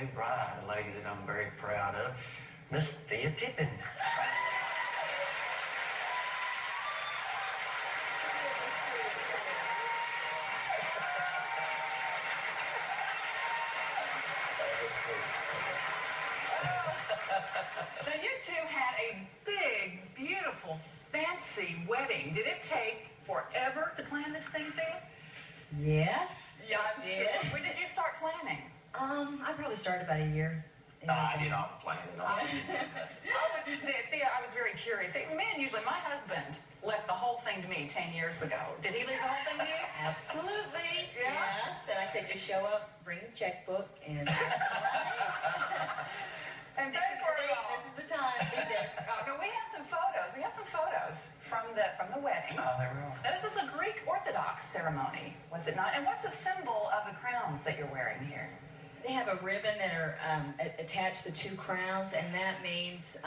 new bride, a lady that I'm very proud of, Miss Thea Tippin. So you two had a big, beautiful, fancy wedding. Did it take forever to plan this thing, Thea? Yes. Yeah, I'm sure. When did you start planning? I probably started about a year. I did all the planning. Thea, I was very curious. Men usually, my husband left the whole thing to me 10 years ago. Did he leave the whole thing to you? Absolutely. Yeah? Yes. And I said, just show up, bring the checkbook, and and pay for it all. This is the time. Be there. No, we have some photos. We have some photos from the wedding. Oh, there we are. Now, this is a Greek Orthodox ceremony, was it not? And what's the symbol of the crowns that you're wearing here? They have a ribbon that are attached to 2 crowns, and that means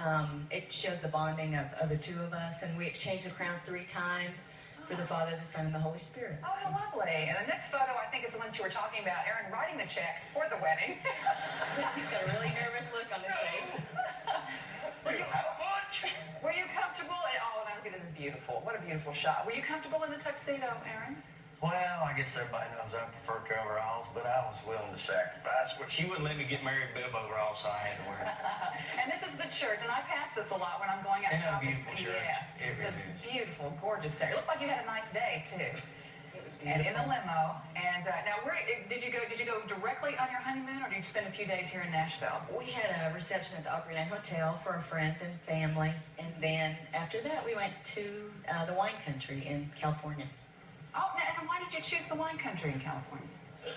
it shows the bonding of the 2 of us. And we exchange the crowns 3 times for the Father, the Son, and the Holy Spirit. Oh, how lovely. And the next photo, I think, is the one that you were talking about, Aaron writing the check for the wedding. He's got a really nervous look on his face. Were you have lunch? Were you comfortable? Oh, honestly, this is beautiful. What a beautiful shot. Were you comfortable in the tuxedo, Aaron? Well, I guess everybody knows I prefer coveralls, but I was willing to sacrifice. But she wouldn't let me get married in bib overalls, so I had to wear it. And this is the church, and I pass this a lot when I'm going out It's a shopping. beautiful church. Yeah. It It's a really is. beautiful, gorgeous area. It looked like you had a nice day, too. It was And beautiful. in the limo. And now, did you go directly on your honeymoon, or did you spend a few days here in Nashville? We had a reception at the Opryland Hotel for our friends and family, and then after that we went to the wine country in California. Oh, and why did you choose the wine country in California?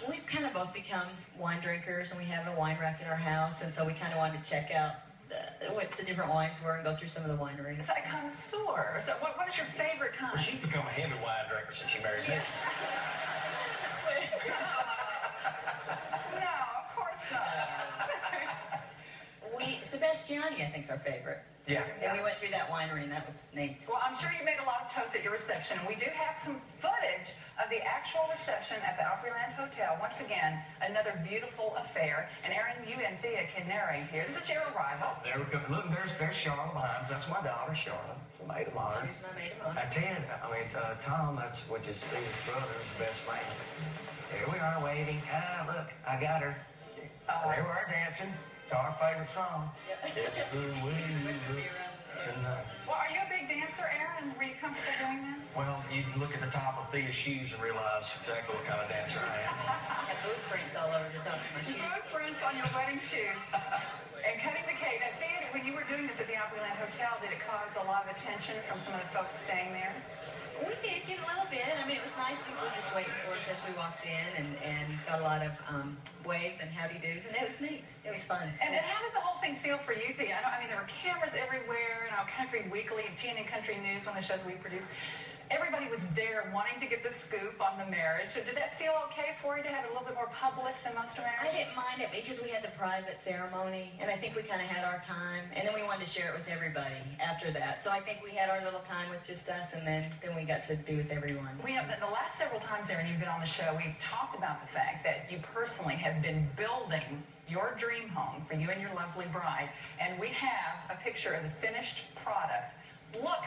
We've kind of both become wine drinkers, and we have a wine rack in our house, and so we kind of wanted to check out what the different wines were and go through some of the wineries. It's like a connoisseur. So what is your favorite kind? Well, she's become a heavy wine drinker since she married me. No, of course not. Sebastiani, I think, is our favorite. Yeah. And we went through that winery, and that was neat. Well, I'm sure you made a lot of toasts at your reception. We do have some footage of the actual reception at the Opryland Hotel. Once again, another beautiful affair. And Aaron, you and Thea can narrate here. This is your arrival. There we go. Look, there's Charlotte behind us. That's my daughter, Charlotte. The maid of honor. She's my maid of honor. Tom, which is Steve's brother, is the best man. Here we are waiting. Look, I got her. There we are dancing to our favorite song. Yep. It's the way you look tonight. Well, are you a big dancer, Aaron? Were you comfortable doing this? Well, you look at the top of Thea's shoes and realize exactly what kind of dancer I am. I have boot prints all over the top of my shoes. Footprints on your wedding shoes. And cutting the cake. Now, Thea, when you were doing this at the Opryland Hotel, did it cause a lot of attention from some of the folks staying there? We did get a little bit. I mean, it was nice. People were just waiting for us as we walked in, and got a lot of waves and howdy-doos, and it was neat. It was fun. And how did the whole thing feel for you, Thea? I mean, there were cameras everywhere, Country Weekly and TNN Country News, one of the shows we produced. Everybody was there wanting to get the scoop on the marriage. So did that feel okay for you to have it a little bit more public than most of I marriages? didn't mind it because we had the private ceremony, and I think we kind of had our time, and then we wanted to share it with everybody after that. So I think we had our little time with just us, and then we got to be with everyone. We have, the last several times, Aaron, you've been on the show, we've talked about the fact that you personally have been building your dream home for you and your lovely bride, and we have a picture of the finished product. Look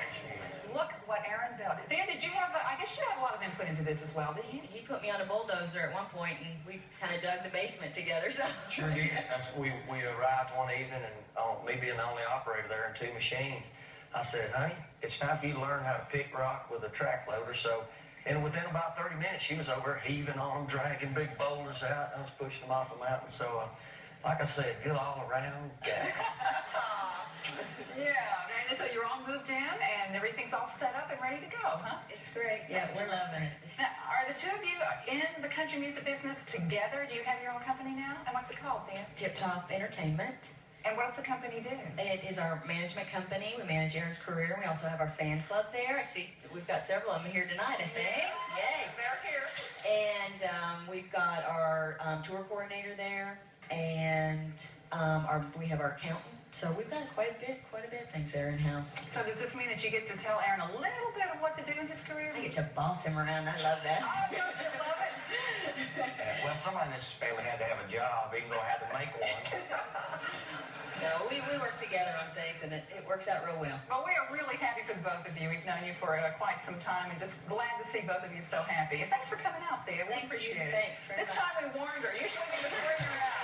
what Aaron built. Thea, did you have, I guess you have a lot of input into this as well, didn't you? He put me on a bulldozer at one point, and we kind of dug the basement together. So. Sure did. We arrived one evening, and me being the only operator there and 2 machines, I said, honey, it's time for you to learn how to pick rock with a track loader. So, and within about 30 minutes, she was over heaving on them, dragging big boulders out. I was pushing them off the mountain. So, like I said, good all around guy. Yeah, and so you're all moved in, and everything's all set up and ready to go, huh? It's great. Yeah, we're loving it. Now, are the 2 of you in the country music business together? Do you have your own company now? And what's it called, Thea? Tip Top Entertainment. And what does the company do? It is our management company. We manage Aaron's career. We also have our fan club there. I see we've got several of them here tonight, I think. Yay, they're here. And we've got our tour coordinator there, and we have our accountant. So we've got quite a bit of things there in-house. So does this mean that you get to tell Aaron a little bit of what to do in his career? I get to boss him around. I love that. Oh, don't you love it? Well, somebody in this family had to have a job, even though I had to make one. No, we work together on things, and it works out real well. Well, we are really happy for the both of you. We've known you for quite some time, and just glad to see both of you so happy. And thanks for coming out, Thea. We appreciate it. Thanks very much. This time we warned her. Usually we just bring her out.